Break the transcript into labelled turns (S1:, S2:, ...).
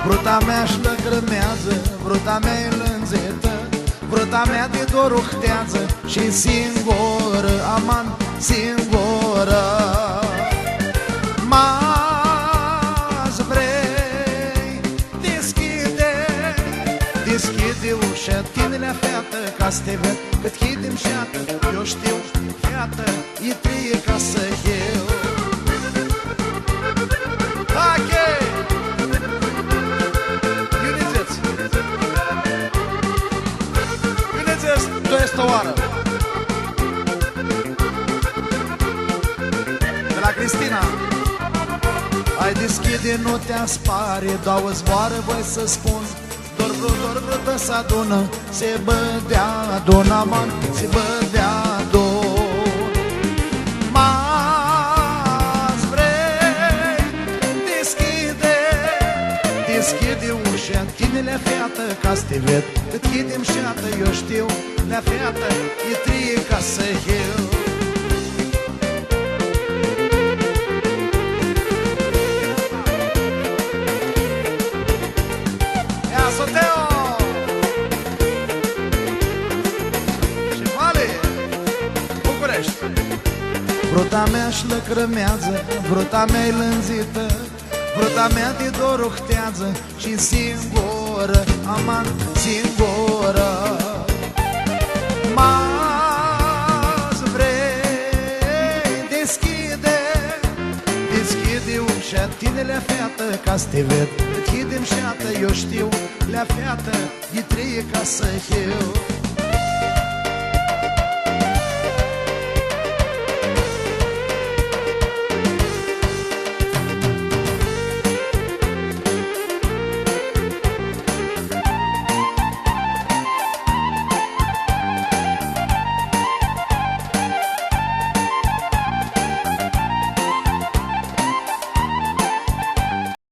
S1: Bruta mea își lăgrâmează, bruta mea e lânzită, bruta mea de dor uhtează și singură, aman, singură. M-ați vrei, deschide ușa, tinelea feată, ca să te ved, cât chidem șeată, eu știu, feată, e trie ca să eu. To jest towară de la Cristina. Ai deschide, nu te aspare, dau zboară, voi să spun. Doar vreo să adună, se bădea aduna, man, se bădea adun. M-ați vrei, deschide ușa, tinelea feată, ca să te ved, cât chidem șeată, eu știu, la feată, e trie ca să eu. Ia, Soteo! Și Vale, București. Bruta mea-și lăcrămează, bruta mea-i lânzită, bruta mea de dor uhtează și singură, aman, singură. M-ați vrei, deschide ușa, tinelea feată, ca să te ved, chidem șeată, eu știu, lea feată, e trie ca să eu.